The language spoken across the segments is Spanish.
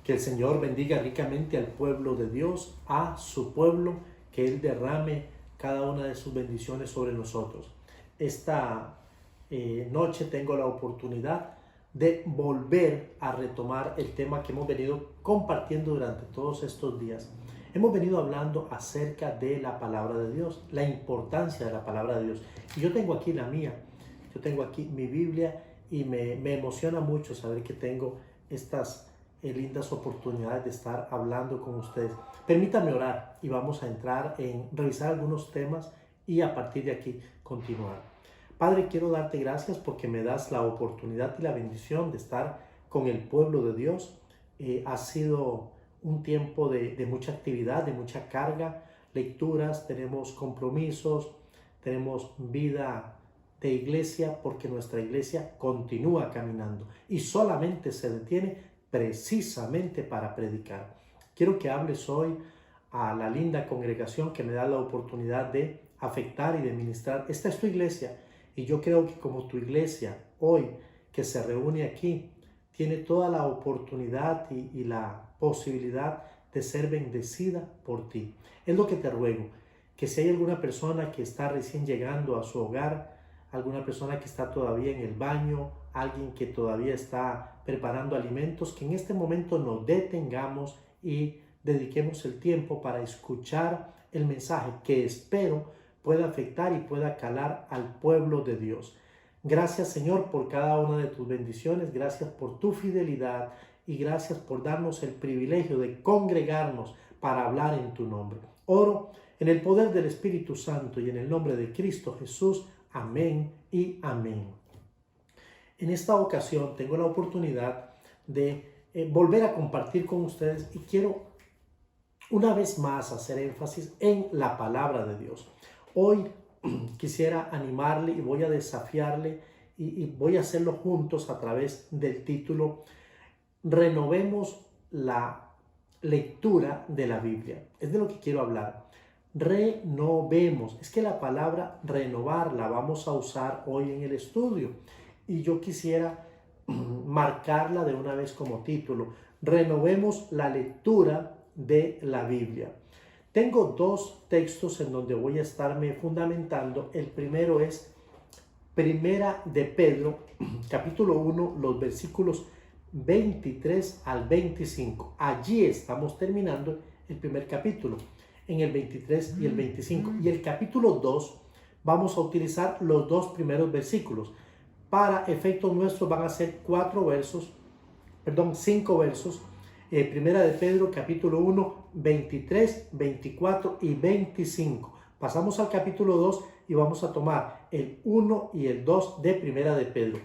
Que el Señor bendiga ricamente al pueblo de Dios, a su pueblo, que Él derrame cada una de sus bendiciones sobre nosotros. Esta noche tengo la oportunidad de volver a retomar el tema que hemos venido compartiendo durante todos estos días. Hemos venido hablando acerca de la palabra de Dios, la importancia de la palabra de Dios. Y yo tengo aquí la mía, yo tengo aquí mi Biblia y me emociona mucho saber que tengo estas lindas oportunidades de estar hablando con ustedes. Permítame orar y vamos a entrar en revisar algunos temas y a partir de aquí continuar. Padre, quiero darte gracias porque me das la oportunidad y la bendición de estar con el pueblo de Dios. Ha sido un tiempo de mucha actividad, de mucha carga, lecturas, tenemos compromisos, tenemos vida de iglesia porque nuestra iglesia continúa caminando y solamente se detiene precisamente para predicar. Quiero que hables hoy a la linda congregación que me da la oportunidad de afectar y de ministrar. Esta es tu iglesia y yo creo que como tu iglesia hoy que se reúne aquí tiene toda la oportunidad y la posibilidad de ser bendecida por ti. Es lo que te ruego, que si hay alguna persona que está recién llegando a su hogar, alguna persona que está todavía en el baño, alguien que todavía está preparando alimentos, que en este momento nos detengamos y dediquemos el tiempo para escuchar el mensaje que espero pueda afectar y pueda calar al pueblo de Dios. Gracias, Señor, por cada una de tus bendiciones, gracias por tu fidelidad y gracias por darnos el privilegio de congregarnos para hablar en tu nombre. Oro en el poder del Espíritu Santo y en el nombre de Cristo Jesús. Amén y amén. En esta ocasión tengo la oportunidad de volver a compartir con ustedes y quiero una vez más hacer énfasis en la palabra de Dios. Hoy quisiera animarle y voy a desafiarle y voy a hacerlo juntos a través del título Renovemos la lectura de la Biblia. Es de lo que quiero hablar. Renovemos. Es que la palabra renovar la vamos a usar hoy en el estudio y yo quisiera marcarla de una vez como título. Renovemos la lectura de la Biblia. Tengo dos textos en donde voy a estarme fundamentando. El primero es Primera de Pedro, capítulo 1, los versículos 23 al 25. Allí estamos terminando el primer capítulo, en el 23 y el 25. Y el capítulo 2 vamos a utilizar los dos primeros versículos. Para efectos nuestros van a ser 5 versos. Primera de Pedro, capítulo 1, 23, 24 y 25. Pasamos al capítulo 2 y vamos a tomar el 1 y el 2 de Primera de Pedro.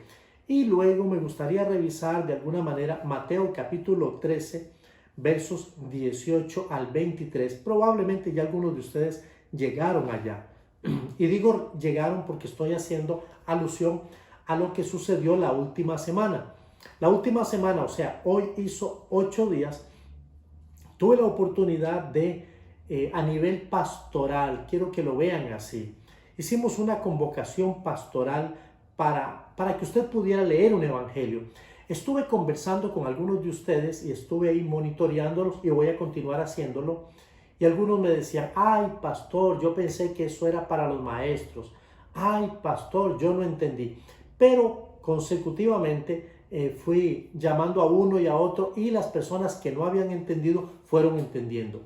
Y luego me gustaría revisar de alguna manera Mateo capítulo 13, versos 18 al 23. Probablemente ya algunos de ustedes llegaron allá. Y digo llegaron porque estoy haciendo alusión a lo que sucedió la última semana. La última semana, o sea, hoy hizo 8 días, tuve la oportunidad de, a nivel pastoral, quiero que lo vean así, hicimos una convocación pastoral para que usted pudiera leer un evangelio. Estuve conversando con algunos de ustedes y estuve ahí monitoreándolos y voy a continuar haciéndolo. Y algunos me decían, ay pastor, yo pensé que eso era para los maestros. Ay pastor, yo no entendí. Pero consecutivamente fui llamando a uno y a otro y las personas que no habían entendido fueron entendiendo.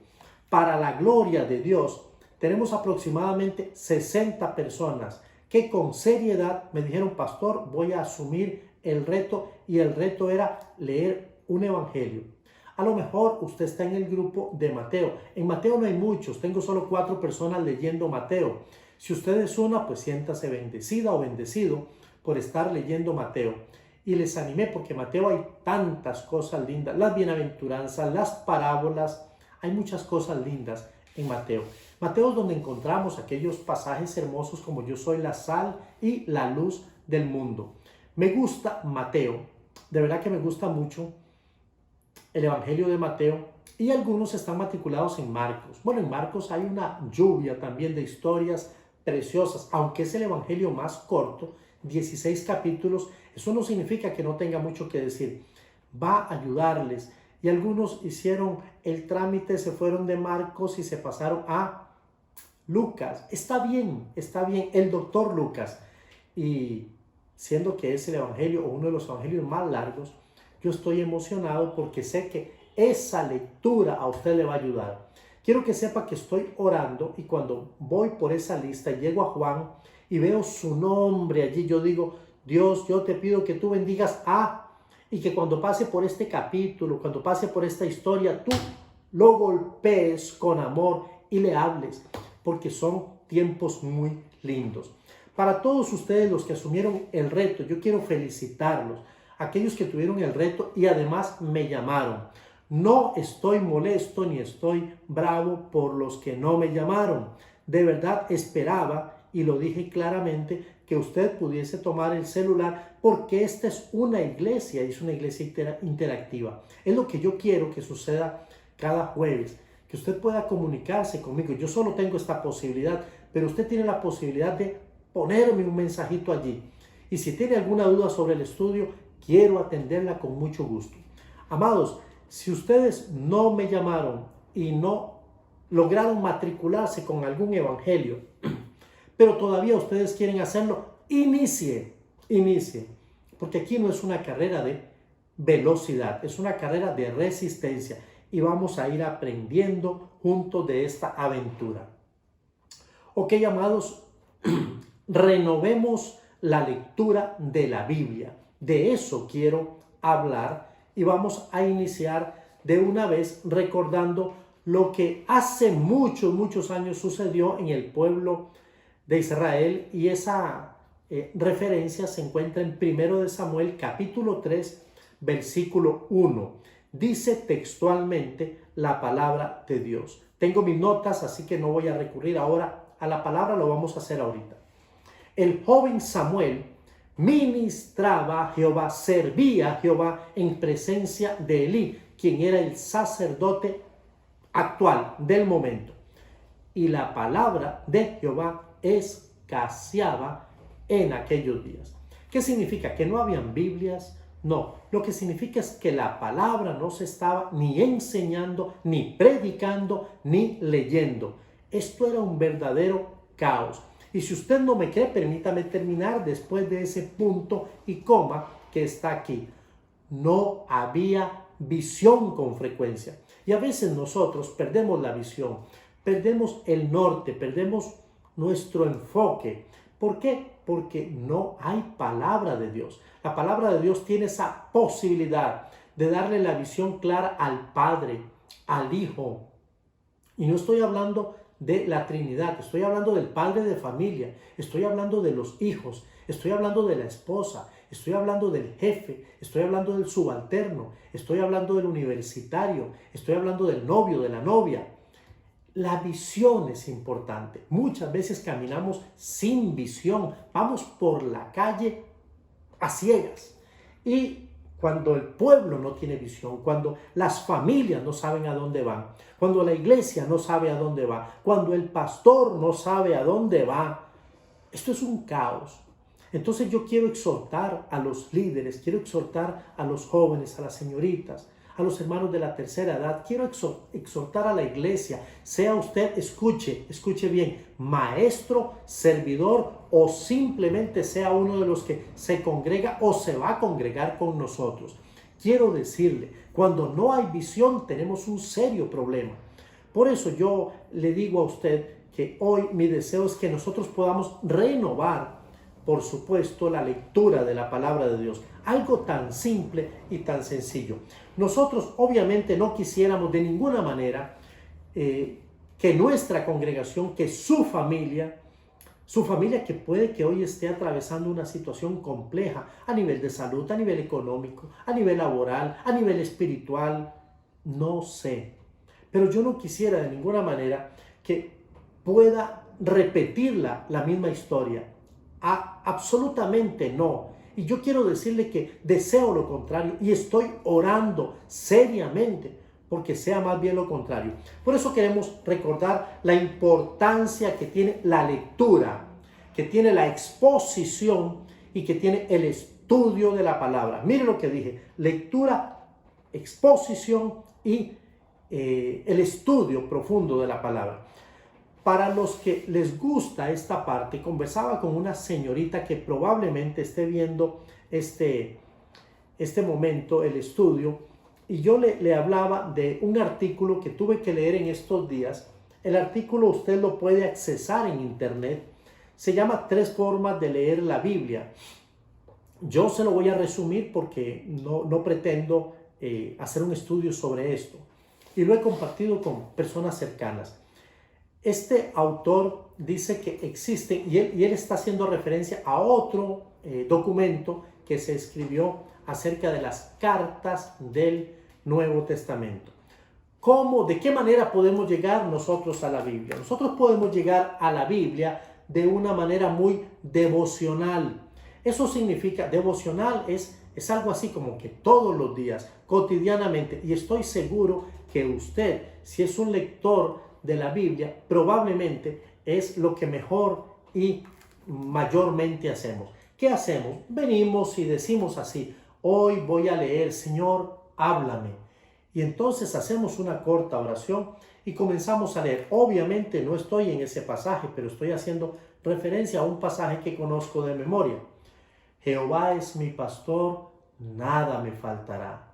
Para la gloria de Dios, tenemos aproximadamente 60 personas que con seriedad me dijeron, pastor, voy a asumir el reto, y el reto era leer un evangelio. A lo mejor usted está en el grupo de Mateo. En Mateo no hay muchos, tengo solo 4 personas leyendo Mateo. Si usted es una, pues siéntase bendecida o bendecido por estar leyendo Mateo. Y les animé porque en Mateo hay tantas cosas lindas, las bienaventuranzas, las parábolas, hay muchas cosas lindas en Mateo. Mateo es donde encontramos aquellos pasajes hermosos como yo soy la sal y la luz del mundo. Me gusta Mateo, de verdad que me gusta mucho el Evangelio de Mateo, y algunos están matriculados en Marcos. Bueno, en Marcos hay una lluvia también de historias preciosas, aunque es el Evangelio más corto, 16 capítulos, eso no significa que no tenga mucho que decir. Va a ayudarles y algunos hicieron el trámite, se fueron de Marcos y se pasaron a Lucas. Está bien, el doctor Lucas. Y siendo que es el evangelio o uno de los evangelios más largos, yo estoy emocionado porque sé que esa lectura a usted le va a ayudar. Quiero que sepa que estoy orando y cuando voy por esa lista y llego a Juan y veo su nombre allí, yo digo, Dios, yo te pido que tú bendigas a, y que cuando pase por este capítulo, cuando pase por esta historia, tú lo golpees con amor y le hables, porque son tiempos muy lindos. Para todos ustedes los que asumieron el reto, yo quiero felicitarlos, aquellos que tuvieron el reto y además me llamaron. No estoy molesto ni estoy bravo por los que no me llamaron. De verdad esperaba, y lo dije claramente, que usted pudiese tomar el celular porque esta es una iglesia, es una iglesia interactiva. Es lo que yo quiero que suceda cada jueves, que usted pueda comunicarse conmigo. Yo solo tengo esta posibilidad, pero usted tiene la posibilidad de ponerme un mensajito allí. Y si tiene alguna duda sobre el estudio, quiero atenderla con mucho gusto. Amados, si ustedes no me llamaron y no lograron matricularse con algún evangelio, pero todavía ustedes quieren hacerlo, inicie, porque aquí no es una carrera de velocidad, es una carrera de resistencia y vamos a ir aprendiendo juntos de esta aventura. Ok, amados, renovemos la lectura de la Biblia. De eso quiero hablar y vamos a iniciar de una vez recordando lo que hace muchos años sucedió en el pueblo de Israel, y esa referencia se encuentra en 1 de Samuel capítulo 3 versículo 1. Dice textualmente la palabra de Dios. Tengo mis notas, así que no voy a recurrir ahora a la palabra, lo vamos a hacer ahorita. El joven Samuel ministraba a Jehová, servía a Jehová en presencia de Elí, quien era el sacerdote actual del momento. Y la palabra de Jehová escaseaba en aquellos días. ¿Qué significa? ¿Que no habían Biblias? No, lo que significa es que la palabra no se estaba ni enseñando, ni predicando, ni leyendo. Esto era un verdadero caos. Y si usted no me cree, permítame terminar después de ese punto y coma que está aquí. No había visión con frecuencia. Y a veces nosotros perdemos la visión, perdemos el norte, perdemos nuestro enfoque. ¿Por qué? Porque no hay palabra de Dios. La palabra de Dios tiene esa posibilidad de darle la visión clara al Padre, al Hijo. Y no estoy hablando de la Trinidad, estoy hablando del padre de familia, estoy hablando de los hijos, estoy hablando de la esposa, estoy hablando del jefe, estoy hablando del subalterno, estoy hablando del universitario, estoy hablando del novio, de la novia. La visión es importante. Muchas veces caminamos sin visión, vamos por la calle a ciegas. Y cuando el pueblo no tiene visión, cuando las familias no saben a dónde van, cuando la iglesia no sabe a dónde va, cuando el pastor no sabe a dónde va, esto es un caos. Entonces yo quiero exhortar a los líderes, quiero exhortar a los jóvenes, a las señoritas, a los hermanos de la tercera edad, quiero exhortar a la iglesia, sea usted, escuche bien, maestro, servidor o simplemente sea uno de los que se congrega o se va a congregar con nosotros. Quiero decirle, cuando no hay visión tenemos un serio problema. Por eso yo le digo a usted que hoy mi deseo es que nosotros podamos renovar, por supuesto, la lectura de la palabra de Dios. Algo tan simple y tan sencillo. Nosotros obviamente no quisiéramos de ninguna manera que nuestra congregación, que su familia que puede que hoy esté atravesando una situación compleja a nivel de salud, a nivel económico, a nivel laboral, a nivel espiritual, no sé. Pero yo no quisiera de ninguna manera que pueda repetir la misma historia. Absolutamente no. Y yo quiero decirle que deseo lo contrario y estoy orando seriamente porque sea más bien lo contrario. Por eso queremos recordar la importancia que tiene la lectura, que tiene la exposición y que tiene el estudio de la palabra. Mire lo que dije, lectura exposición y el estudio profundo de la palabra. Para los que les gusta esta parte, conversaba con una señorita que probablemente esté viendo este momento, el estudio, y yo le hablaba de un artículo que tuve que leer en estos días. El artículo usted lo puede accesar en internet. Se llama 3 formas de leer la Biblia. Yo se lo voy a resumir porque no pretendo hacer un estudio sobre esto. Y lo he compartido con personas cercanas. Este autor dice que existe, y él está haciendo referencia a otro documento que se escribió acerca de las cartas del Nuevo Testamento. ¿De qué manera podemos llegar nosotros a la Biblia? Nosotros podemos llegar a la Biblia de una manera muy devocional. Eso significa, devocional es algo así como que todos los días, cotidianamente, y estoy seguro que usted, si es un lector de la Biblia, probablemente es lo que mejor y mayormente hacemos. ¿Qué hacemos? Venimos y decimos así: hoy voy a leer, Señor, háblame. Y entonces hacemos una corta oración y comenzamos a leer. Obviamente no estoy en ese pasaje, pero estoy haciendo referencia a un pasaje que conozco de memoria. Jehová es mi pastor, nada me faltará.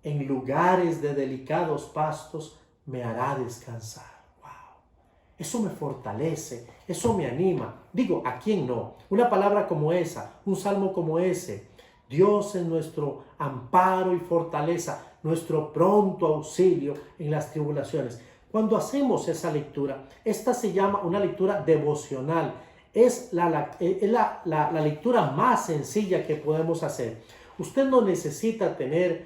En lugares de delicados pastos me hará descansar. Eso me fortalece, eso me anima. Digo, ¿a quién no? Una palabra como esa, un salmo como ese. Dios es nuestro amparo y fortaleza, nuestro pronto auxilio en las tribulaciones. Cuando hacemos esa lectura, esta se llama una lectura devocional. Es la lectura más sencilla que podemos hacer. Usted no necesita tener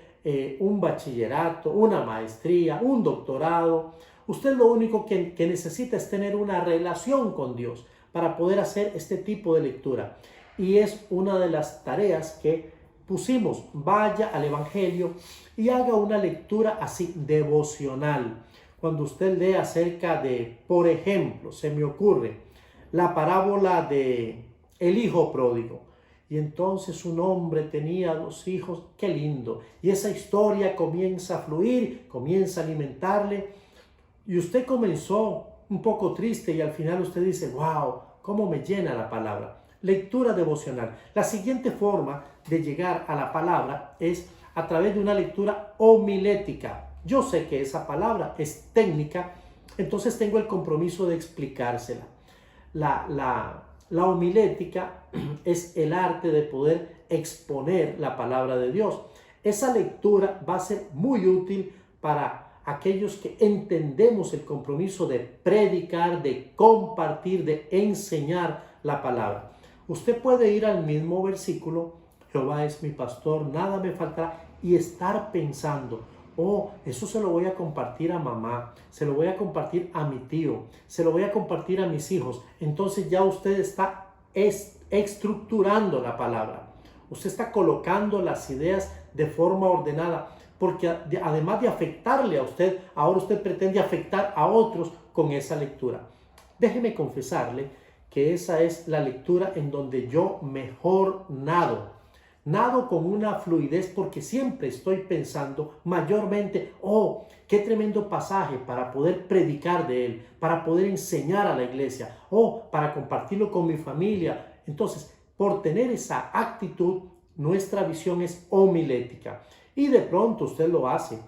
un bachillerato, una maestría, un doctorado. Usted lo único que necesita es tener una relación con Dios para poder hacer este tipo de lectura. Y es una de las tareas que pusimos. Vaya al Evangelio y haga una lectura así devocional. Cuando usted lee acerca de, por ejemplo, se me ocurre la parábola de el hijo pródigo. Y entonces un hombre tenía 2 hijos. ¡Qué lindo! Y esa historia comienza a fluir, comienza a alimentarle. Y usted comenzó un poco triste y al final usted dice: wow, cómo me llena la palabra. Lectura devocional. La siguiente forma de llegar a la palabra es a través de una lectura homilética. Yo sé que esa palabra es técnica, entonces tengo el compromiso de explicársela. La homilética es el arte de poder exponer la palabra de Dios. Esa lectura va a ser muy útil para aquellos que entendemos el compromiso de predicar, de compartir, de enseñar la palabra. Usted puede ir al mismo versículo, Jehová es mi pastor, nada me faltará, y estar pensando: oh, eso se lo voy a compartir a mamá, se lo voy a compartir a mi tío, se lo voy a compartir a mis hijos. Entonces ya usted está estructurando la palabra. Usted está colocando las ideas de forma ordenada, porque además de afectarle a usted, ahora usted pretende afectar a otros con esa lectura. Déjeme confesarle que esa es la lectura en donde yo mejor nado. Nado con una fluidez porque siempre estoy pensando mayormente: oh, qué tremendo pasaje para poder predicar de él, para poder enseñar a la iglesia, para compartirlo con mi familia. Entonces, por tener esa actitud, nuestra visión es homilética. Y de pronto usted lo hace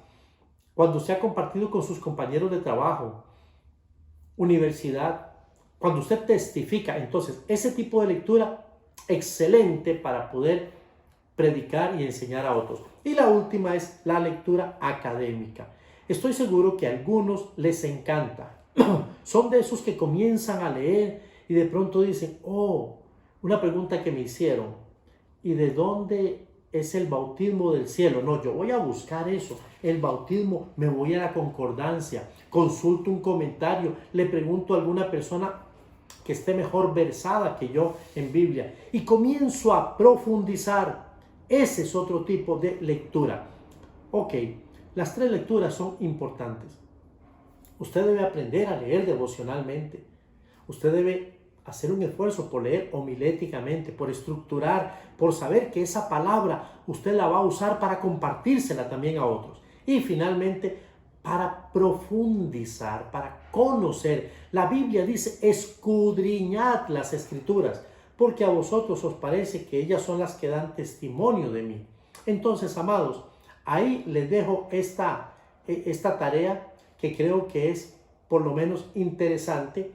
cuando se ha compartido con sus compañeros de trabajo, universidad, cuando usted testifica. Entonces, ese tipo de lectura, excelente para poder predicar y enseñar a otros. Y la última es la lectura académica. Estoy seguro que a algunos les encanta. Son de esos que comienzan a leer y de pronto dicen: oh, una pregunta que me hicieron: ¿y de dónde es el bautismo del cielo? No, yo voy a buscar eso. El bautismo, me voy a la concordancia, consulto un comentario, le pregunto a alguna persona que esté mejor versada que yo en Biblia y comienzo a profundizar. Ese es otro tipo de lectura. Ok, las 3 lecturas son importantes. Usted debe aprender a leer devocionalmente. Usted debe hacer un esfuerzo por leer homiléticamente, por estructurar, por saber que esa palabra usted la va a usar para compartírsela también a otros. Y finalmente, para profundizar, para conocer. La Biblia dice, escudriñad las Escrituras, porque a vosotros os parece que ellas son las que dan testimonio de mí. Entonces, amados, ahí les dejo esta tarea que creo que es por lo menos interesante.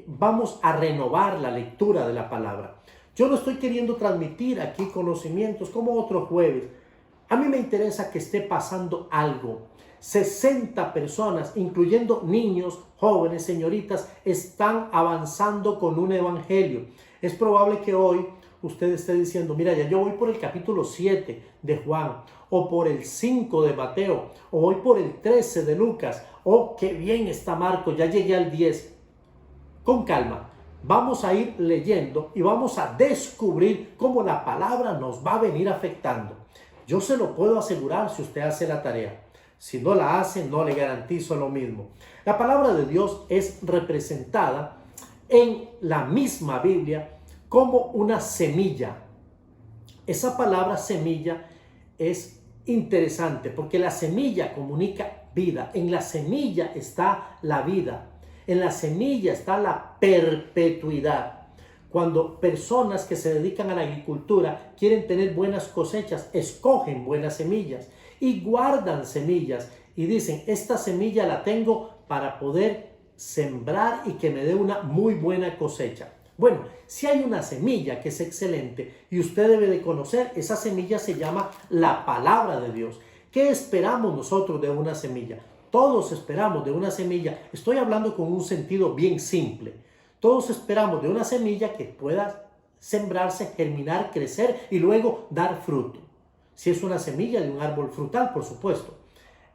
Vamos a renovar la lectura de la palabra. Yo no estoy queriendo transmitir aquí conocimientos como otro jueves. A mí me interesa que esté pasando algo. 60 personas, incluyendo niños, jóvenes, señoritas, están avanzando con un evangelio. Es probable que hoy usted esté diciendo, mira, ya yo voy por el capítulo 7 de Juan, o por el 5 de Mateo, o voy por el 13 de Lucas, o qué bien está Marcos, ya llegué al 10. Con calma, vamos a ir leyendo y vamos a descubrir cómo la palabra nos va a venir afectando. Yo se lo puedo asegurar si usted hace la tarea. Si no la hace, no le garantizo lo mismo. La palabra de Dios es representada en la misma Biblia como una semilla. Esa palabra semilla es interesante porque la semilla comunica vida. En la semilla está la vida. En la semilla está la perpetuidad. Cuando personas que se dedican a la agricultura quieren tener buenas cosechas, escogen buenas semillas y guardan semillas y dicen, esta semilla la tengo para poder sembrar y que me dé una muy buena cosecha. Bueno, si hay una semilla que es excelente y usted debe de conocer, esa semilla se llama la palabra de Dios. ¿Qué esperamos nosotros de una semilla? Todos esperamos de una semilla, estoy hablando con un sentido bien simple. Todos esperamos de una semilla que pueda sembrarse, germinar, crecer y luego dar fruto. Si es una semilla de un árbol frutal, por supuesto.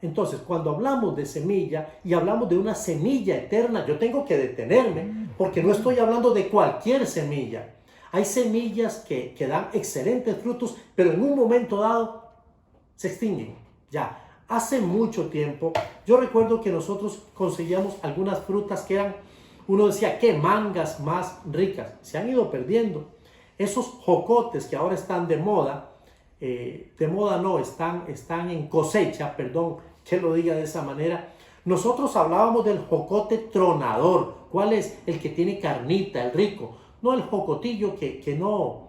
Entonces, cuando hablamos de semilla y hablamos de una semilla eterna, yo tengo que detenerme porque no estoy hablando de cualquier semilla. Hay semillas que dan excelentes frutos, pero en un momento dado se extinguen. Ya, hace mucho tiempo, yo recuerdo que nosotros conseguíamos algunas frutas que eran, uno decía, qué mangas más ricas. Se han ido perdiendo. Esos jocotes que ahora están de moda, están en cosecha, perdón que lo diga de esa manera. Nosotros hablábamos del jocote tronador. ¿Cuál es? El que tiene carnita, el rico. No el jocotillo que no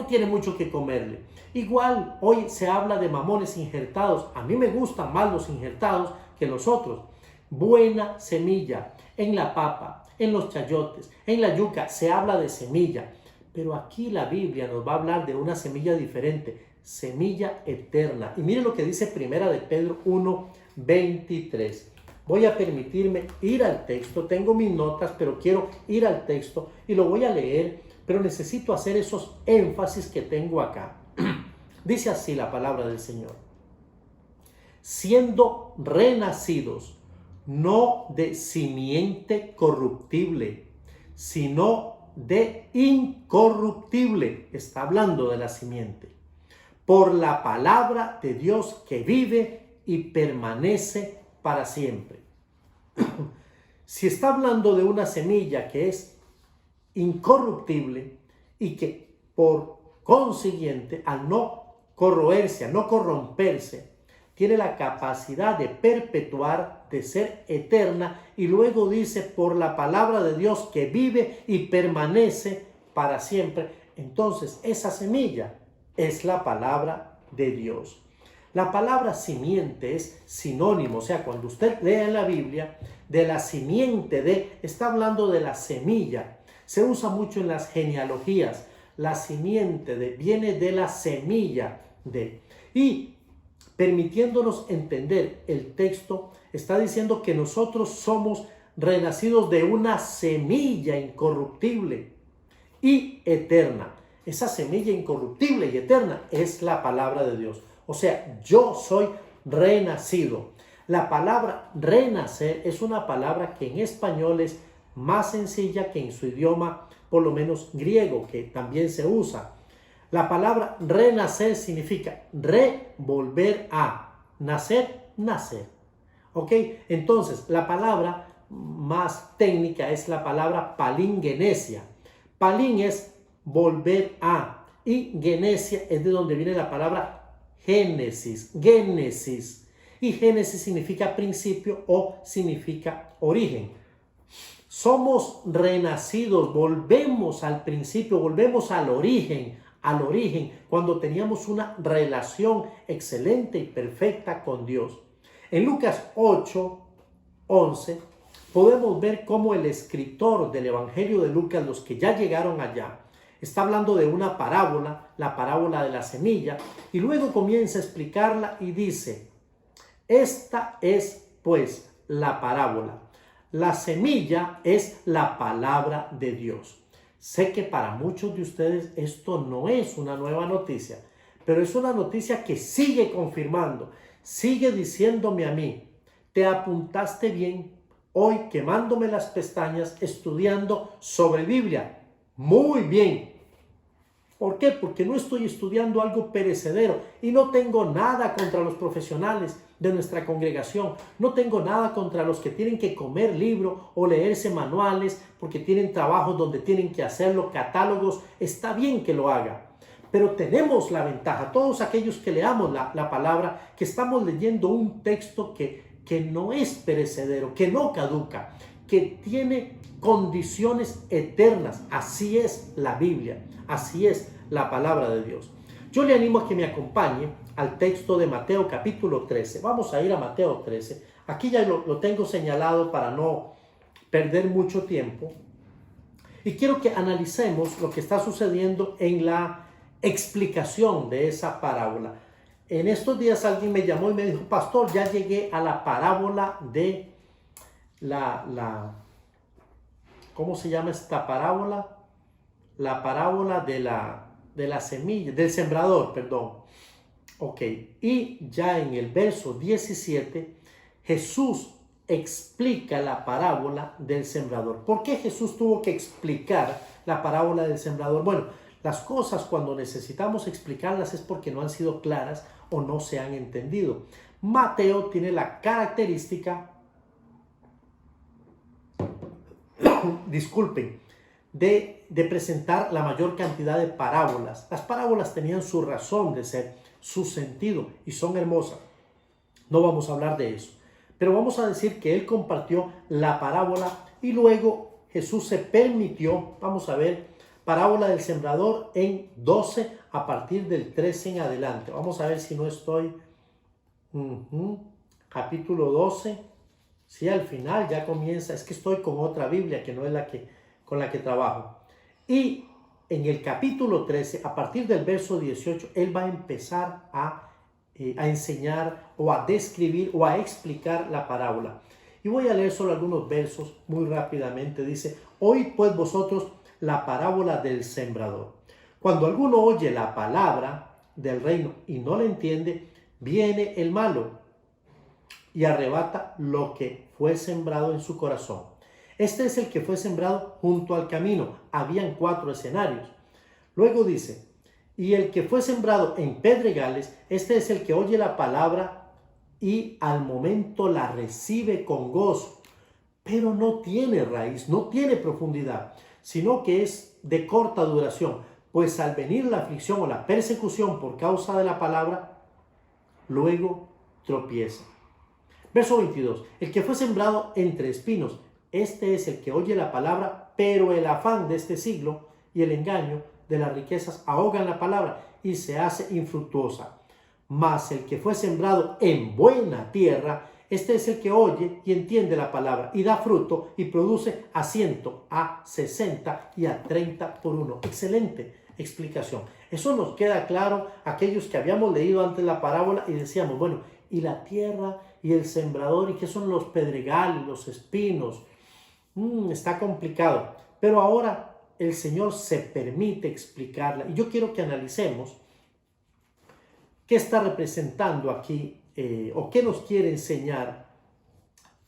tiene mucho que comerle. Igual hoy se habla de mamones injertados. A mí me gustan más los injertados que los otros. Buena semilla. En la papa, en los chayotes, en la yuca se habla de semilla. Pero aquí la Biblia nos va a hablar de una semilla diferente, semilla eterna. Y mire lo que dice Primera de Pedro 1:23. Voy a permitirme ir al texto, tengo mis notas, pero quiero ir al texto y lo voy a leer, pero necesito hacer esos énfasis que tengo acá. Dice así la palabra del Señor. Siendo renacidos, no de simiente corruptible, sino de incorruptible. Está hablando de la simiente. Por la palabra de Dios que vive y permanece para siempre. Si está hablando de una semilla que es incorruptible y que por consiguiente, al no corroerse, al no corromperse, tiene la capacidad de perpetuar, de ser eterna, y luego dice, por la palabra de Dios que vive y permanece para siempre. Entonces, esa semilla es la palabra de Dios. La palabra simiente es sinónimo, o sea, cuando usted lee en la Biblia, de la simiente de, está hablando de la semilla. Se usa mucho en las genealogías. La simiente de, viene de la semilla de. Y permitiéndonos entender el texto, está diciendo que nosotros somos renacidos de una semilla incorruptible y eterna. Esa semilla incorruptible y eterna es la palabra de Dios. O sea, yo soy renacido. La palabra renacer es una palabra que en español es más sencilla que en su idioma, por lo menos griego, que también se usa. La palabra renacer significa revolver a, nacer, nacer. ¿Ok? Entonces, la palabra más técnica es la palabra palingenesia. Palín es volver a y genesia es de donde viene la palabra Génesis, Génesis. Y Génesis significa principio o significa origen. Somos renacidos, volvemos al principio, volvemos al origen, cuando teníamos una relación excelente y perfecta con Dios. En Lucas 8:11 podemos ver cómo el escritor del Evangelio de Lucas, los que ya llegaron allá, está hablando de una parábola, la parábola de la semilla, y luego comienza a explicarla y dice: esta es pues la parábola. La semilla es la palabra de Dios. Sé que para muchos de ustedes esto no es una nueva noticia, pero es una noticia que sigue confirmando, sigue diciéndome a mí: te apuntaste bien hoy quemándome las pestañas estudiando sobre Biblia. Muy bien. ¿Por qué? Porque no estoy estudiando algo perecedero y no tengo nada contra los profesionales de nuestra congregación. No tengo nada contra los que tienen que comer libro o leerse manuales porque tienen trabajos donde tienen que hacerlo, catálogos. Está bien que lo haga. Pero tenemos la ventaja, todos aquellos que leamos la palabra, que estamos leyendo un texto que no es perecedero, que no caduca, que tiene condiciones eternas. Así es la Biblia, así es la palabra de Dios. Yo le animo a que me acompañe al texto de Mateo capítulo 13. Vamos a ir a Mateo 13. Aquí ya lo tengo señalado para no perder mucho tiempo. Y quiero que analicemos lo que está sucediendo en la explicación de esa parábola. En estos días alguien me llamó y me dijo: pastor, ya llegué a la parábola de ¿cómo se llama esta parábola? La parábola de la semilla, del sembrador, perdón. Ok, y ya en el verso 17, Jesús explica la parábola del sembrador. ¿Por qué Jesús tuvo que explicar la parábola del sembrador? Bueno, las cosas cuando necesitamos explicarlas es porque no han sido claras o no se han entendido. Mateo tiene la característica, disculpen, de presentar la mayor cantidad de parábolas. Las parábolas tenían su razón de ser, su sentido, y son hermosas. No vamos a hablar de eso, pero vamos a decir que él compartió la parábola y luego Jesús se permitió, vamos a ver, parábola del sembrador en 12 a partir del 13 en adelante. Vamos a ver si no estoy, capítulo 12, sí, al final ya comienza, es que estoy con otra Biblia que no es con la que trabajo. Y en el capítulo 13, a partir del verso 18, él va a empezar a enseñar o a describir o a explicar la parábola. Y voy a leer solo algunos versos muy rápidamente. Dice: oíd pues vosotros la parábola del sembrador. Cuando alguno oye la palabra del reino y no la entiende, viene el malo y arrebata lo que fue sembrado en su corazón. Este es el que fue sembrado junto al camino. Habían 4 escenarios. Luego dice: y el que fue sembrado en pedregales, este es el que oye la palabra y al momento la recibe con gozo, pero no tiene raíz, no tiene profundidad, sino que es de corta duración, pues al venir la aflicción o la persecución por causa de la palabra, luego tropieza. Verso 22. El que fue sembrado entre espinos, este es el que oye la palabra, pero el afán de este siglo y el engaño de las riquezas ahogan la palabra y se hace infructuosa. Mas el que fue sembrado en buena tierra, este es el que oye y entiende la palabra y da fruto y produce a 100, a 60 y a 30 por uno. Excelente explicación. Eso nos queda claro a aquellos que habíamos leído antes la parábola y decíamos: bueno, y la tierra y el sembrador, y qué son los pedregales, los espinos. Está complicado, pero ahora el Señor se permite explicarla y yo quiero que analicemos qué está representando aquí o qué nos quiere enseñar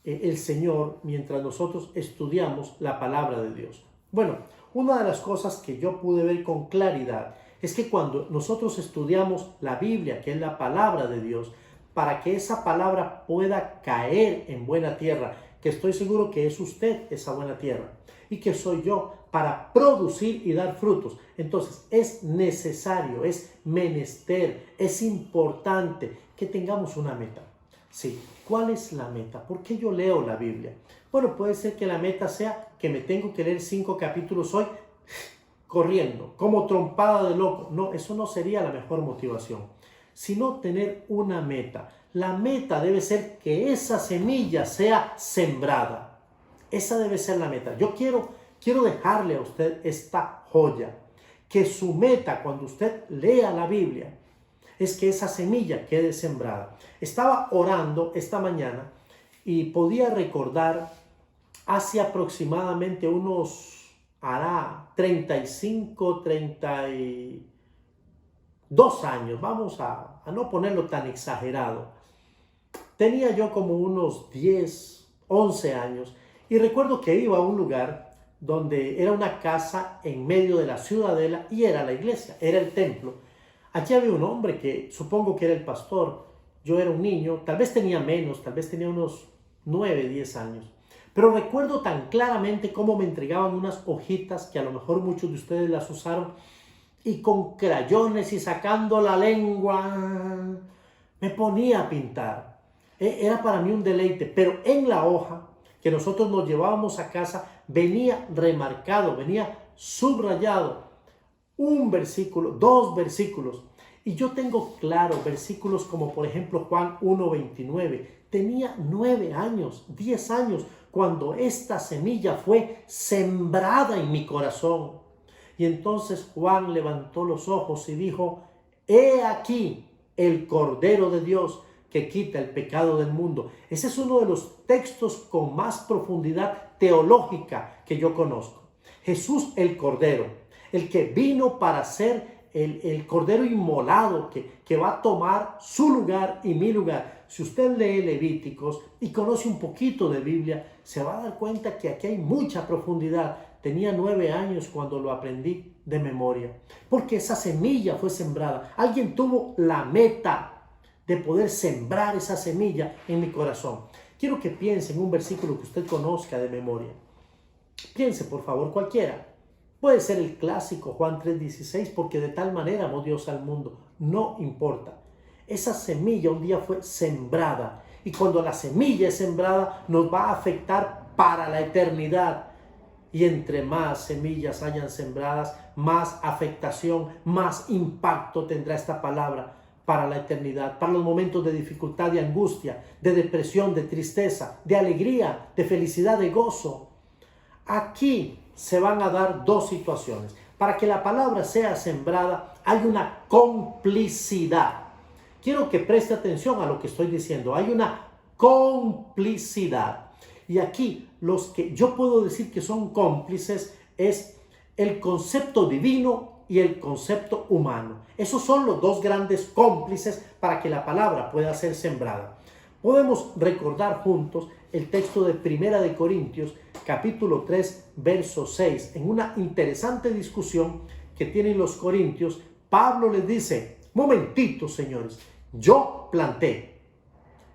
el Señor mientras nosotros estudiamos la palabra de Dios. Bueno, una de las cosas que yo pude ver con claridad es que cuando nosotros estudiamos la Biblia, que es la palabra de Dios, para que esa palabra pueda caer en buena tierra, que estoy seguro que es usted esa buena tierra, y que soy yo para producir y dar frutos. Entonces es necesario, es menester, es importante que tengamos una meta. Sí, ¿cuál es la meta? ¿Por qué yo leo la Biblia? Bueno, puede ser que la meta sea que me tengo que leer 5 capítulos hoy corriendo, como trompada de loco. No, eso no sería la mejor motivación, sino tener una meta. La meta debe ser que esa semilla sea sembrada. Esa debe ser la meta. Yo quiero dejarle a usted esta joya, que su meta cuando usted lea la Biblia es que esa semilla quede sembrada. Estaba orando esta mañana y podía recordar hace aproximadamente hará 35, 32 años, vamos a no ponerlo tan exagerado. Tenía yo como unos 10, 11 años y recuerdo que iba a un lugar donde era una casa en medio de la ciudadela y era la iglesia, era el templo. Allí había un hombre que supongo que era el pastor. Yo era un niño, tal vez tenía menos, tal vez tenía unos 9, 10 años. Pero recuerdo tan claramente cómo me entregaban unas hojitas que a lo mejor muchos de ustedes las usaron y con crayones y sacando la lengua me ponía a pintar. Era para mí un deleite, pero en la hoja que nosotros nos llevábamos a casa venía remarcado, venía subrayado un versículo, 2 versículos. Y yo tengo claro versículos como por ejemplo Juan 1:29. Tenía 9 años, 10 años cuando esta semilla fue sembrada en mi corazón. Y entonces Juan levantó los ojos y dijo: he aquí el Cordero de Dios que quita el pecado del mundo. Ese es uno de los textos con más profundidad teológica que yo conozco. Jesús el Cordero, el que vino para ser el Cordero inmolado que va a tomar su lugar y mi lugar. Si usted lee Levíticos y conoce un poquito de Biblia, se va a dar cuenta que aquí hay mucha profundidad. Tenía 9 años cuando lo aprendí de memoria, porque esa semilla fue sembrada. Alguien tuvo la meta de poder sembrar esa semilla en mi corazón. Quiero que piense en un versículo que usted conozca de memoria. Piense, por favor, cualquiera. Puede ser el clásico Juan 3:16, porque de tal manera amó Dios al mundo. No importa. Esa semilla un día fue sembrada. Y cuando la semilla es sembrada, nos va a afectar para la eternidad. Y entre más semillas hayan sembradas, más afectación, más impacto tendrá esta palabra para la eternidad, para los momentos de dificultad, de angustia, de depresión, de tristeza, de alegría, de felicidad, de gozo. Aquí se van a dar 2 situaciones. Para que la palabra sea sembrada, hay una complicidad. Quiero que preste atención a lo que estoy diciendo. Hay una complicidad. Y aquí los que yo puedo decir que son cómplices es el concepto divino y el concepto humano. Esos son los 2 grandes cómplices para que la palabra pueda ser sembrada. Podemos recordar juntos el texto de 1 de Corintios, capítulo 3, verso 6. En una interesante discusión que tienen los corintios, Pablo les dice: momentito, señores, yo planté,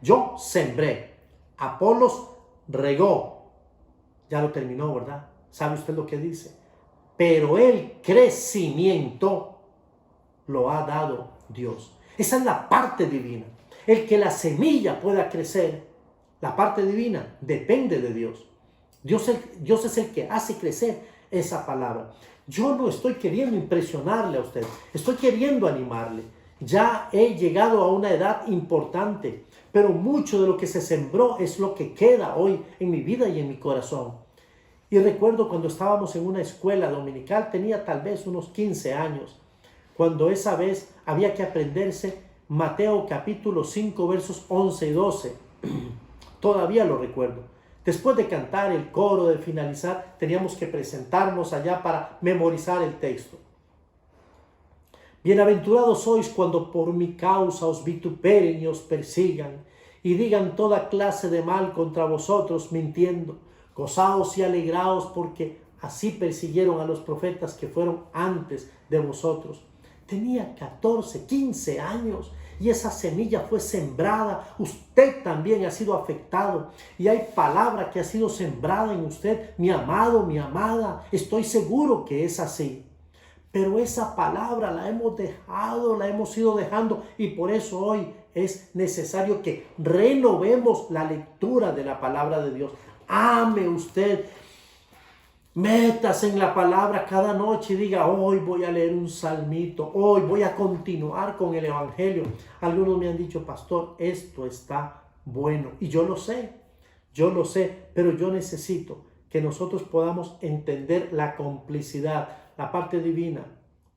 yo sembré, Apolos regó. Ya lo terminó, ¿verdad? ¿Sabe usted lo que dice? Pero el crecimiento lo ha dado Dios. Esa es la parte divina. El que la semilla pueda crecer, la parte divina, depende de Dios. Dios es el que hace crecer esa palabra. Yo no estoy queriendo impresionarle a usted, estoy queriendo animarle. Ya he llegado a una edad importante, pero mucho de lo que se sembró es lo que queda hoy en mi vida y en mi corazón. Y recuerdo cuando estábamos en una escuela dominical, tenía tal vez unos 15 años, cuando esa vez había que aprenderse Mateo capítulo 5 versos 11 y 12. Todavía lo recuerdo. Después de cantar el coro, de finalizar, teníamos que presentarnos allá para memorizar el texto. Bienaventurados sois cuando por mi causa os vituperen y os persigan y digan toda clase de mal contra vosotros mintiendo. Gozaos y alegraos porque así persiguieron a los profetas que fueron antes de vosotros. Tenía 14, 15 años y esa semilla fue sembrada. Usted también ha sido afectado y hay palabra que ha sido sembrada en usted. Mi amado, mi amada, estoy seguro que es así. Pero esa palabra la hemos dejado, la hemos ido dejando, y por eso hoy es necesario que renovemos la lectura de la palabra de Dios. Ame usted. Métase en la palabra cada noche y diga: hoy voy a leer un salmito, hoy voy a continuar con el evangelio. Algunos me han dicho: pastor, esto está bueno. Y yo lo sé, pero yo necesito que nosotros podamos entender la complicidad, la parte divina.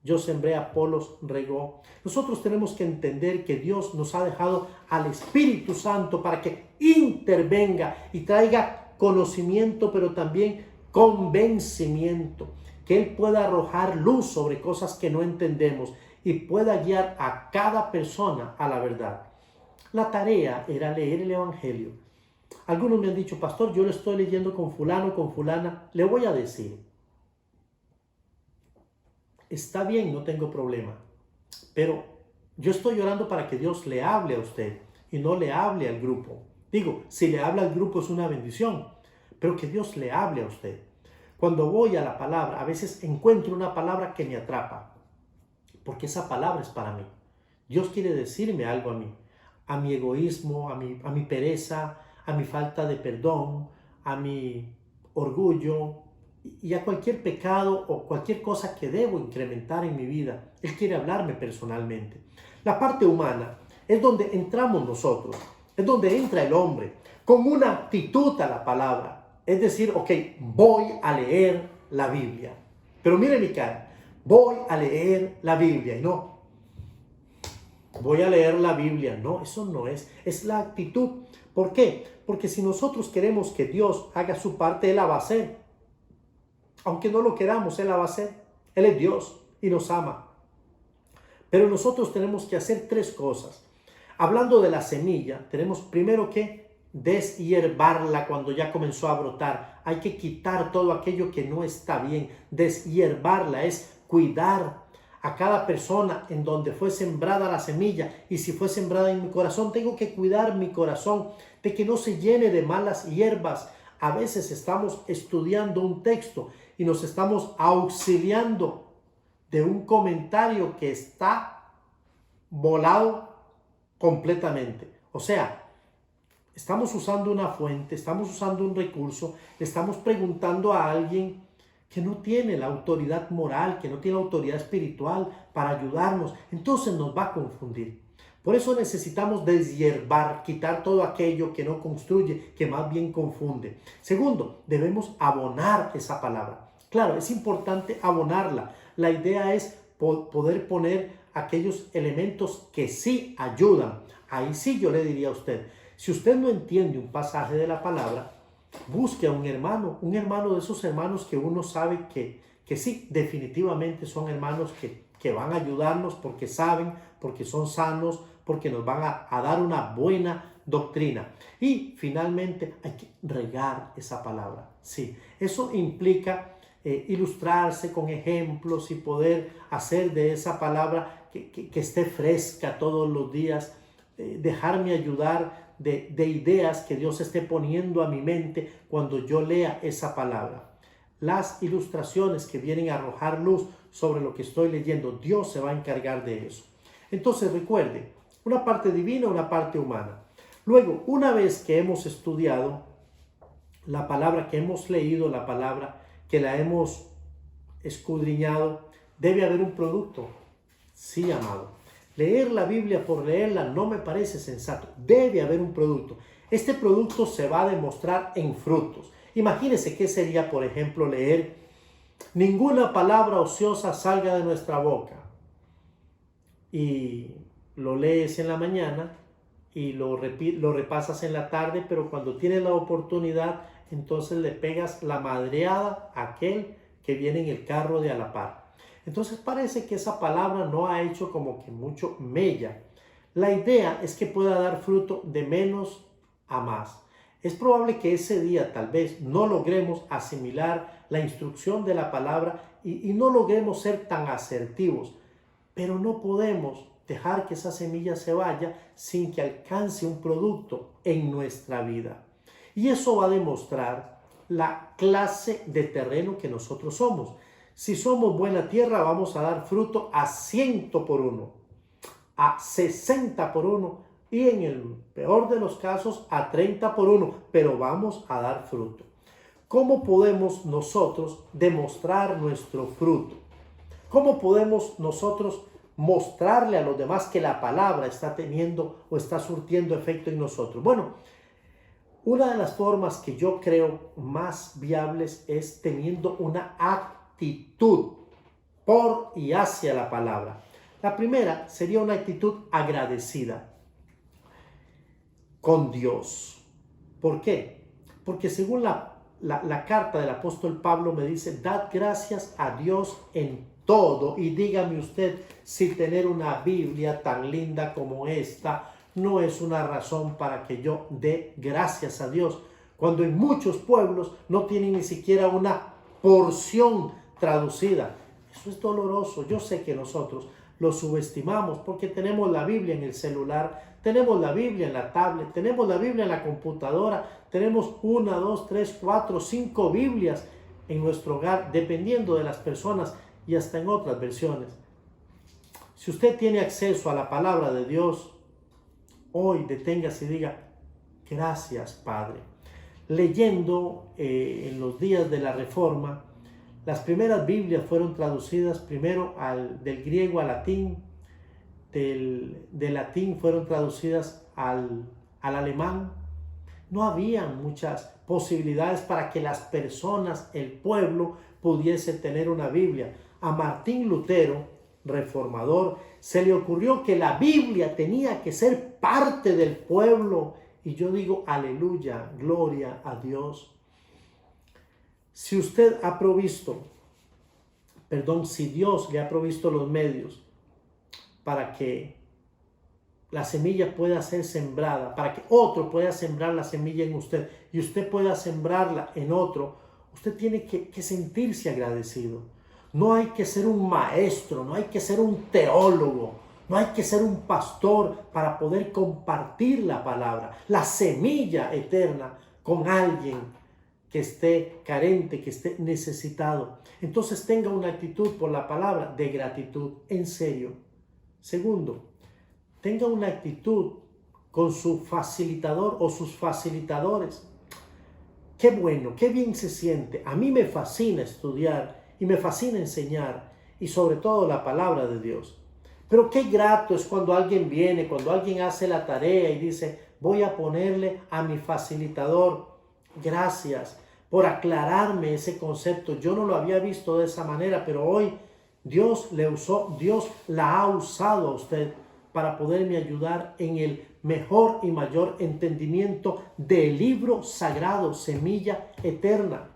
Yo sembré, Apolos regó. Nosotros tenemos que entender que Dios nos ha dejado al Espíritu Santo para que intervenga y traiga conocimiento, pero también convencimiento, que Él pueda arrojar luz sobre cosas que no entendemos y pueda guiar a cada persona a la verdad. La tarea era leer el evangelio. Algunos me han dicho: pastor, yo lo estoy leyendo con fulano, con fulana. Le voy a decir: está bien, no tengo problema, pero yo estoy orando para que Dios le hable a usted y no le hable al grupo. Digo, si le habla al grupo es una bendición, pero que Dios le hable a usted. Cuando voy a la palabra, a veces encuentro una palabra que me atrapa, porque esa palabra es para mí. Dios quiere decirme algo a mi egoísmo, a mi pereza, a mi falta de perdón, a mi orgullo y a cualquier pecado o cualquier cosa que debo incrementar en mi vida. Él quiere hablarme personalmente. La parte humana es donde entramos nosotros, es donde entra el hombre, con una actitud a la palabra. Es decir, ok, voy a leer la Biblia. Pero mire mi cara, voy a leer la Biblia. Y no, voy a leer la Biblia. No, eso no es la actitud. ¿Por qué? Porque si nosotros queremos que Dios haga su parte, Él la va a hacer. Aunque no lo queramos, Él la va a hacer. Él es Dios y nos ama. Pero nosotros tenemos que hacer tres cosas. Hablando de la semilla, tenemos primero que deshiervarla cuando ya comenzó a brotar. Hay que quitar todo aquello que no está bien. Deshiervarla es cuidar a cada persona en donde fue sembrada la semilla. Y si fue sembrada en mi corazón, tengo que cuidar mi corazón de que no se llene de malas hierbas. A veces estamos estudiando un texto y nos estamos auxiliando de un comentario que está volado completamente. O sea, estamos usando una fuente, estamos usando un recurso, le estamos preguntando a alguien que no tiene la autoridad moral, que no tiene la autoridad espiritual para ayudarnos. Entonces nos va a confundir. Por eso necesitamos deshiervar, quitar todo aquello que no construye, que más bien confunde. Segundo, debemos abonar esa palabra. Claro, es importante abonarla. La idea es poder poner aquellos elementos que sí ayudan. Ahí sí yo le diría a usted: si usted no entiende un pasaje de la palabra, busque a un hermano de esos hermanos que uno sabe que sí, definitivamente son hermanos que van a ayudarnos porque saben, porque son sanos, porque nos van a dar una buena doctrina. Y finalmente hay que regar esa palabra. Sí, eso implica ilustrarse con ejemplos y poder hacer de esa palabra que esté fresca todos los días, dejarme ayudar de ideas que Dios esté poniendo a mi mente cuando yo lea esa palabra. Las ilustraciones que vienen a arrojar luz sobre lo que estoy leyendo, Dios se va a encargar de eso. Entonces recuerde, una parte divina, una parte humana. Luego, una vez que hemos estudiado la palabra, que hemos leído la palabra, que la hemos escudriñado, debe haber un producto. Sí, amado. Leer la Biblia por leerla no me parece sensato. Debe haber un producto. Este producto se va a demostrar en frutos. Imagínese qué sería, por ejemplo, leer: ninguna palabra ociosa salga de nuestra boca. Y lo lees en la mañana y lo repasas en la tarde, pero cuando tienes la oportunidad, entonces le pegas la madreada a aquel que viene en el carro de a la par. Entonces parece que esa palabra no ha hecho como que mucho mella. La idea es que pueda dar fruto de menos a más. Es probable que ese día tal vez no logremos asimilar la instrucción de la palabra y no logremos ser tan asertivos, pero no podemos dejar que esa semilla se vaya sin que alcance un producto en nuestra vida. Y eso va a demostrar la clase de terreno que nosotros somos. Si somos buena tierra, vamos a dar fruto a 100 por uno, a 60 por uno y en el peor de los casos a 30 por uno, pero vamos a dar fruto. ¿Cómo podemos nosotros demostrar nuestro fruto? ¿Cómo podemos nosotros mostrarle a los demás que la palabra está teniendo o está surtiendo efecto en nosotros? Bueno, una de las formas que yo creo más viables es teniendo una actitud por y hacia la palabra. La primera sería una actitud agradecida con Dios. ¿Por qué? Porque según la carta del apóstol Pablo me dice, dad gracias a Dios en todo. Y dígame usted si tener una Biblia tan linda como esta no es una razón para que yo dé gracias a Dios, cuando en muchos pueblos no tienen ni siquiera una porción traducida. Eso es doloroso. Yo sé que nosotros lo subestimamos porque tenemos la Biblia en el celular, tenemos la Biblia en la tablet, tenemos la Biblia en la computadora, tenemos 1, 2, 3, 4, 5 Biblias en nuestro hogar, dependiendo de las personas y hasta en otras versiones. Si usted tiene acceso a la palabra de Dios, hoy deténgase y diga, gracias Padre. Leyendo en los días de la Reforma, las primeras Biblias fueron traducidas primero del griego al latín, del latín fueron traducidas al alemán. No había muchas posibilidades para que las personas, el pueblo, pudiese tener una Biblia. A Martín Lutero, reformador, se le ocurrió que la Biblia tenía que ser parte del pueblo. Y yo digo, aleluya, gloria a Dios. Si usted ha provisto, si Dios le ha provisto los medios para que la semilla pueda ser sembrada, para que otro pueda sembrar la semilla en usted y usted pueda sembrarla en otro, usted tiene que sentirse agradecido. No hay que ser un maestro, no hay que ser un teólogo, no hay que ser un pastor para poder compartir la palabra, la semilla eterna con alguien que esté carente, que esté necesitado. Entonces tenga una actitud por la palabra de gratitud, en serio. Segundo, tenga una actitud con su facilitador o sus facilitadores. Qué bueno, qué bien se siente. A mí me fascina estudiar y me fascina enseñar y sobre todo la palabra de Dios. Pero qué grato es cuando alguien viene, cuando alguien hace la tarea y dice, voy a ponerle a mi facilitador, gracias por aclararme ese concepto. Yo no lo había visto de esa manera, pero hoy Dios le usó, Dios la ha usado a usted para poderme ayudar en el mejor y mayor entendimiento del libro sagrado, Semilla Eterna.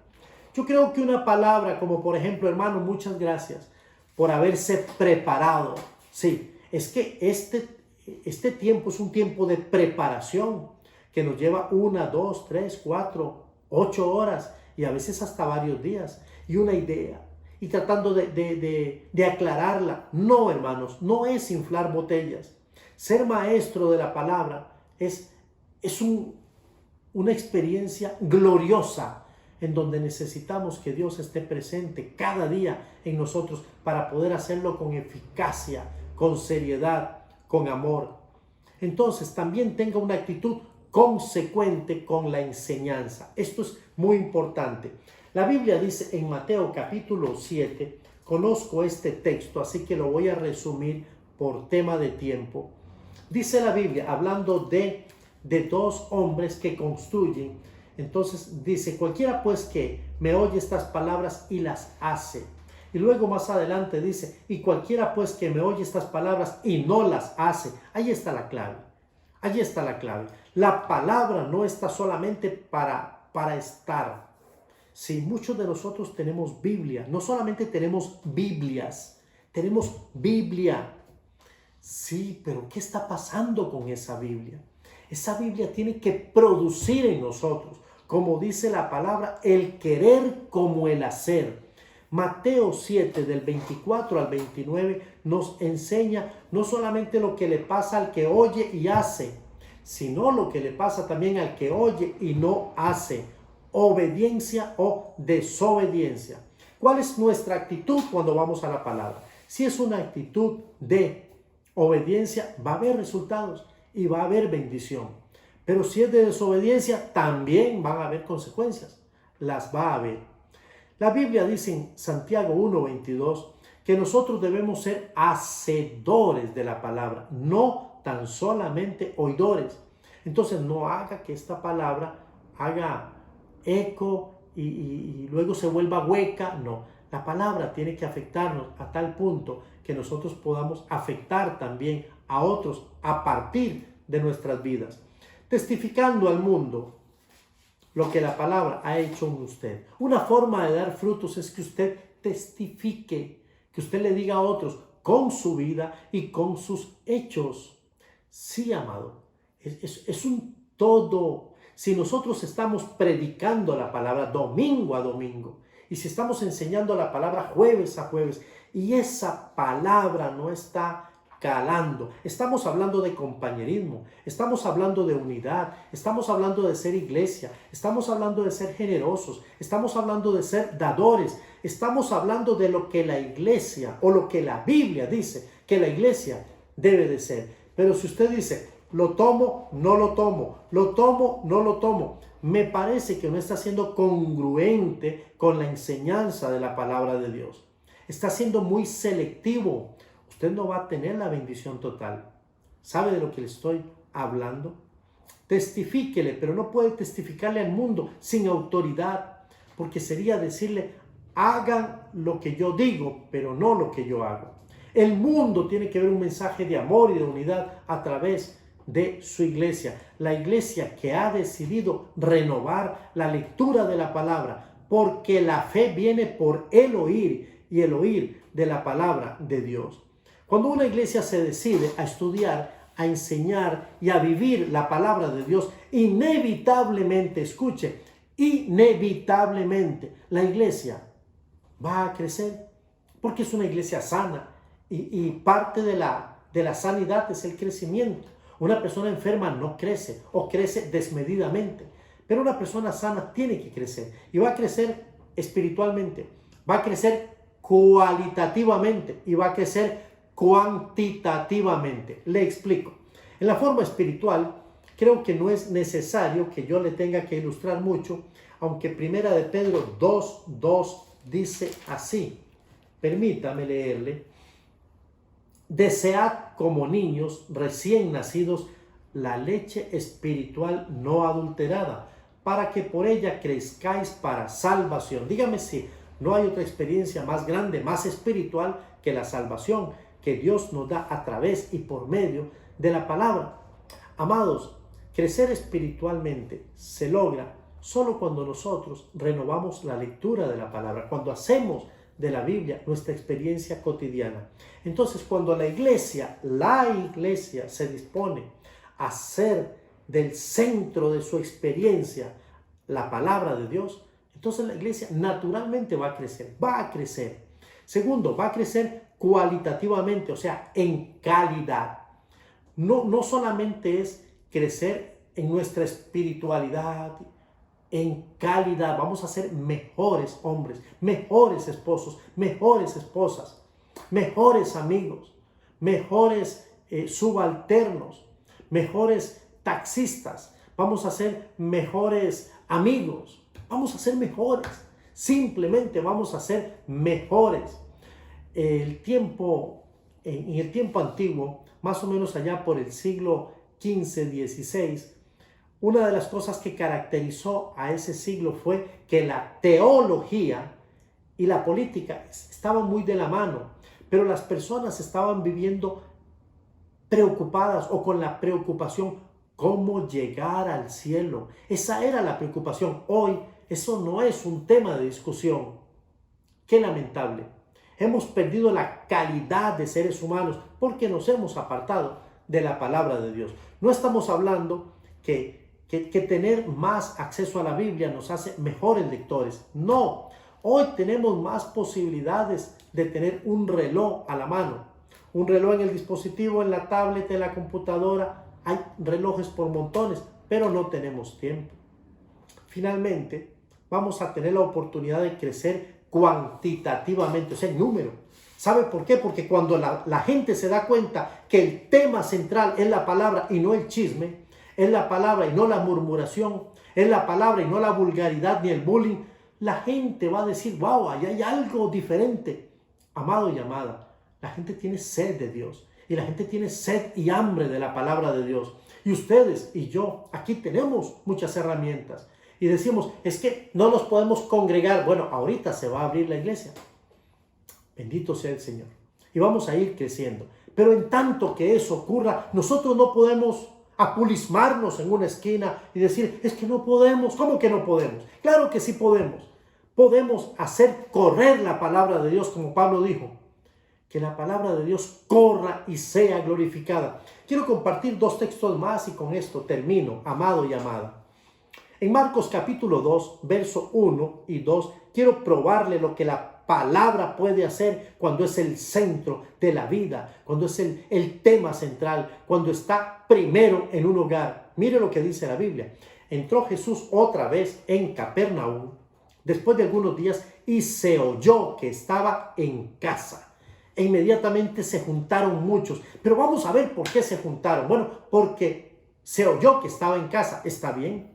Yo creo que una palabra como por ejemplo, hermano, muchas gracias por haberse preparado. Sí, es que este tiempo es un tiempo de preparación que nos lleva 1, 2, 3, 4, 8 horas y a veces hasta varios días y una idea y tratando de aclararla. No, hermanos, no es inflar botellas. Ser maestro de la palabra es una experiencia gloriosa en donde necesitamos que Dios esté presente cada día en nosotros para poder hacerlo con eficacia, con seriedad, con amor. Entonces también tenga una actitud consecuente con la enseñanza. Esto es muy importante. La Biblia dice en Mateo capítulo 7, conozco este texto, así que lo voy a resumir por tema de tiempo. Dice la Biblia, hablando de dos hombres que construyen, entonces dice, cualquiera pues que me oye estas palabras y las hace. Y luego más adelante dice, y cualquiera pues que me oye estas palabras y no las hace. Ahí está la clave. Allí está la clave. La palabra no está solamente para estar. Si muchos de nosotros tenemos Biblia, no solamente tenemos Biblias, tenemos Biblia. Sí, pero ¿qué está pasando con esa Biblia? Esa Biblia tiene que producir en nosotros, como dice la palabra, el querer como el hacer. Mateo 7, del 24 al 29, nos enseña no solamente lo que le pasa al que oye y hace, sino lo que le pasa también al que oye y no hace. Obediencia o desobediencia. ¿Cuál es nuestra actitud cuando vamos a la palabra? Si es una actitud de obediencia, va a haber resultados y va a haber bendición. Pero si es de desobediencia, también van a haber consecuencias. Las va a haber. La Biblia dice en Santiago 1:22 que nosotros debemos ser hacedores de la palabra, no tan solamente oidores. Entonces no haga que esta palabra haga eco y luego se vuelva hueca. No, la palabra tiene que afectarnos a tal punto que nosotros podamos afectar también a otros a partir de nuestras vidas, testificando al mundo lo que la palabra ha hecho en usted. Una forma de dar frutos es que usted testifique, que usted le diga a otros con su vida y con sus hechos. Sí, amado, es un todo. Si nosotros estamos predicando la palabra domingo a domingo, y si estamos enseñando la palabra jueves a jueves, y esa palabra no está calando, estamos hablando de compañerismo, estamos hablando de unidad, estamos hablando de ser iglesia, estamos hablando de ser generosos, estamos hablando de ser dadores, estamos hablando de lo que la iglesia o lo que la Biblia dice que la iglesia debe de ser. Pero si usted dice, lo tomo, no lo tomo, lo tomo, no lo tomo, me parece que no está siendo congruente con la enseñanza de la palabra de Dios. Está siendo muy selectivo. Usted no va a tener la bendición total. ¿Sabe de lo que le estoy hablando? Testifíquele, pero no puede testificarle al mundo sin autoridad, porque sería decirle, hagan lo que yo digo, pero no lo que yo hago. El mundo tiene que ver un mensaje de amor y de unidad a través de su iglesia. La iglesia que ha decidido renovar la lectura de la palabra, porque la fe viene por el oír y el oír de la palabra de Dios. Cuando una iglesia se decide a estudiar, a enseñar y a vivir la palabra de Dios, inevitablemente, escuche, inevitablemente la iglesia va a crecer, porque es una iglesia sana y parte de la sanidad es el crecimiento. Una persona enferma no crece o crece desmedidamente, pero una persona sana tiene que crecer y va a crecer espiritualmente, va a crecer cualitativamente y va a crecer cuantitativamente. Le explico. En la forma espiritual, creo que no es necesario que yo le tenga que ilustrar mucho, aunque Primera de Pedro 2:2 dice así. Permítame leerle. Desead como niños recién nacidos la leche espiritual no adulterada, para que por ella crezcáis para salvación. Dígame si no hay otra experiencia más grande, más espiritual que la salvación que Dios nos da a través y por medio de la palabra. Amados, crecer espiritualmente se logra solo cuando nosotros renovamos la lectura de la palabra, cuando hacemos de la Biblia nuestra experiencia cotidiana. Entonces, cuando la iglesia se dispone a hacer del centro de su experiencia la palabra de Dios, entonces la iglesia naturalmente va a crecer. Segundo, va a crecer cualitativamente, o sea, en calidad. No solamente es crecer en nuestra espiritualidad, en calidad. Vamos a ser mejores hombres, mejores esposos, mejores esposas, mejores amigos, mejores subalternos, mejores taxistas. Vamos a ser mejores amigos. Vamos a ser mejores. Simplemente vamos a ser mejores. En el tiempo antiguo, más o menos allá por el siglo XV, XVI, una de las cosas que caracterizó a ese siglo fue que la teología y la política estaban muy de la mano, pero las personas estaban viviendo preocupadas o con la preocupación cómo llegar al cielo. Esa era la preocupación. Hoy eso no es un tema de discusión. Qué lamentable. Hemos perdido la calidad de seres humanos porque nos hemos apartado de la palabra de Dios. No estamos hablando que tener más acceso a la Biblia nos hace mejores lectores. No, Hoy tenemos más posibilidades de tener un reloj a la mano, un reloj en el dispositivo, en la tablet, en la computadora. Hay relojes por montones, pero no tenemos tiempo. Finalmente, vamos a tener la oportunidad de crecer cuantitativamente, o sea, en número. ¿Sabe por qué? Porque cuando la gente se da cuenta que el tema central es la palabra y no el chisme, es la palabra y no la murmuración, es la palabra y no la vulgaridad ni el bullying, la gente va a decir, wow, ahí hay algo diferente. Amado y amada, la gente tiene sed de Dios y la gente tiene sed y hambre de la palabra de Dios. Y ustedes y yo aquí tenemos muchas herramientas. Y decimos, es que no nos podemos congregar. Bueno, ahorita se va a abrir la iglesia. Bendito sea el Señor. Y vamos a ir creciendo. Pero en tanto que eso ocurra, nosotros no podemos apulismarnos en una esquina y decir, es que no podemos. ¿Cómo que no podemos? Claro que sí podemos. Podemos hacer correr la palabra de Dios, como Pablo dijo. Que la palabra de Dios corra y sea glorificada. Quiero compartir 2 textos más y con esto termino, amado y amada. En Marcos capítulo 2, verso 1 y 2, quiero probarle lo que la palabra puede hacer cuando es el centro de la vida, cuando es el tema central, cuando está primero en un hogar. Mire lo que dice la Biblia. Entró Jesús otra vez en Capernaum, después de algunos días, y se oyó que estaba en casa. E inmediatamente se juntaron muchos. Pero vamos a ver por qué se juntaron. Bueno, porque se oyó que estaba en casa. ¿Está bien?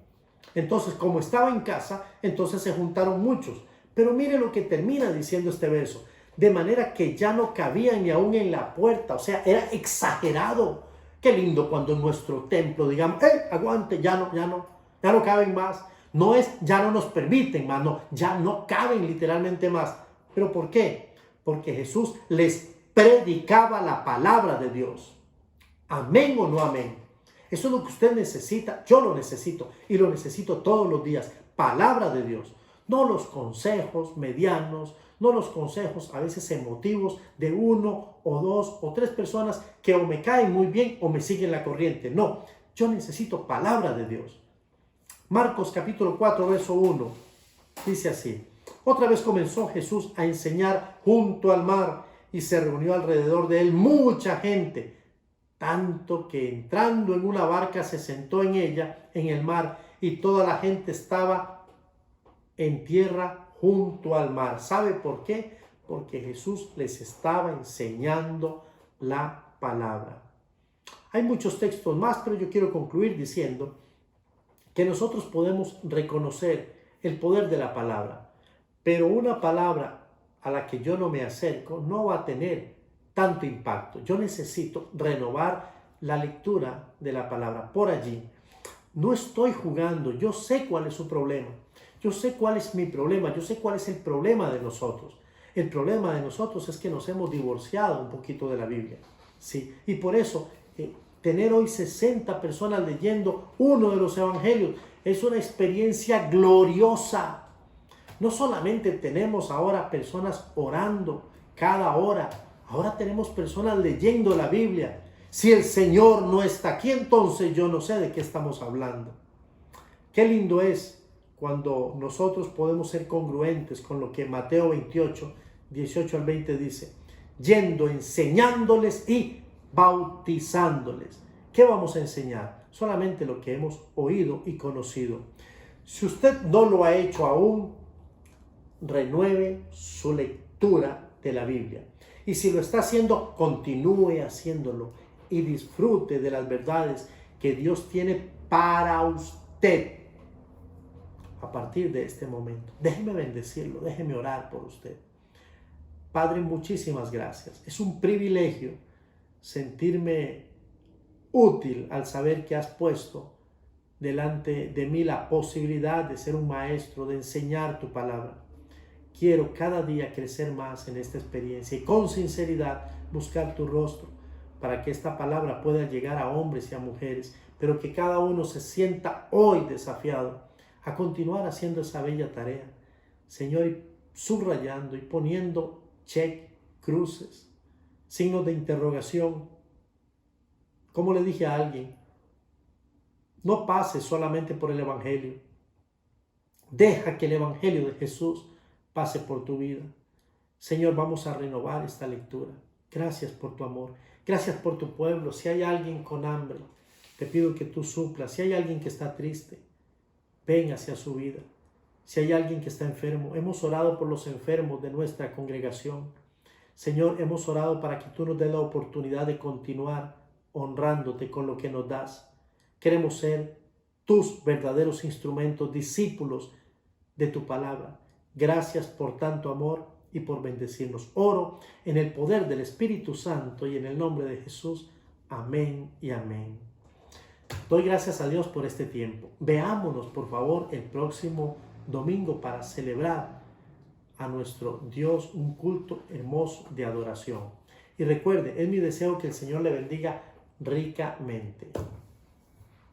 Entonces, como estaba en casa, entonces se juntaron muchos. Pero mire lo que termina diciendo este verso. De manera que ya no cabían ni aún en la puerta. O sea, era exagerado. Qué lindo cuando en nuestro templo digamos, aguante, ya no caben más. No es, ya no nos permiten más, no, ya no caben literalmente más. ¿Pero por qué? Porque Jesús les predicaba la palabra de Dios. Amén o no amén. Eso es lo que usted necesita, yo lo necesito y lo necesito todos los días. Palabra de Dios, no los consejos medianos, no los consejos a veces emotivos de 1 o 2 o 3 personas que o me caen muy bien o me siguen la corriente. No, yo necesito palabra de Dios. Marcos capítulo 4, verso 1, dice así. Otra vez comenzó Jesús a enseñar junto al mar y se reunió alrededor de él mucha gente. Tanto que entrando en una barca se sentó en ella, en el mar, y toda la gente estaba en tierra junto al mar. ¿Sabe por qué? Porque Jesús les estaba enseñando la palabra. Hay muchos textos más, pero yo quiero concluir diciendo que nosotros podemos reconocer el poder de la palabra, pero una palabra a la que yo no me acerco no va a tener tanto impacto. Yo necesito renovar la lectura de la palabra por allí. No estoy jugando, yo sé cuál es su problema, yo sé cuál es mi problema, yo sé cuál es el problema de nosotros. El problema de nosotros es que nos hemos divorciado un poquito de la Biblia, ¿sí? Y por eso tener hoy 60 personas leyendo uno de los evangelios es una experiencia gloriosa. No solamente tenemos ahora personas orando cada hora, ahora tenemos personas leyendo la Biblia. Si el Señor no está aquí, entonces yo no sé de qué estamos hablando. Qué lindo es cuando nosotros podemos ser congruentes con lo que Mateo 28, 18 al 20 dice. Yendo, enseñándoles y bautizándoles. ¿Qué vamos a enseñar? Solamente lo que hemos oído y conocido. Si usted no lo ha hecho aún, renueve su lectura de la Biblia. Y si lo está haciendo, continúe haciéndolo y disfrute de las verdades que Dios tiene para usted a partir de este momento. Déjeme bendecirlo, déjeme orar por usted. Padre, muchísimas gracias. Es un privilegio sentirme útil al saber que has puesto delante de mí la posibilidad de ser un maestro, de enseñar tu palabra. Quiero cada día crecer más en esta experiencia y con sinceridad buscar tu rostro para que esta palabra pueda llegar a hombres y a mujeres, pero que cada uno se sienta hoy desafiado a continuar haciendo esa bella tarea, Señor, y subrayando y poniendo check, cruces, signos de interrogación. Como le dije a alguien, no pases solamente por el Evangelio. Deja que el Evangelio de Jesús pase por tu vida. Señor, vamos a renovar esta lectura. Gracias por tu amor. Gracias por tu pueblo. Si hay alguien con hambre, te pido que tú suplas. Si hay alguien que está triste, ven hacia su vida. Si hay alguien que está enfermo, hemos orado por los enfermos de nuestra congregación. Señor, hemos orado para que tú nos des la oportunidad de continuar honrándote con lo que nos das. Queremos ser tus verdaderos instrumentos, discípulos de tu palabra. Gracias por tanto amor y por bendecirnos. Oro en el poder del Espíritu Santo y en el nombre de Jesús. Amén y amén. Doy gracias a Dios por este tiempo. Veámonos, por favor, el próximo domingo para celebrar a nuestro Dios un culto hermoso de adoración. Y recuerde, es mi deseo que el Señor le bendiga ricamente.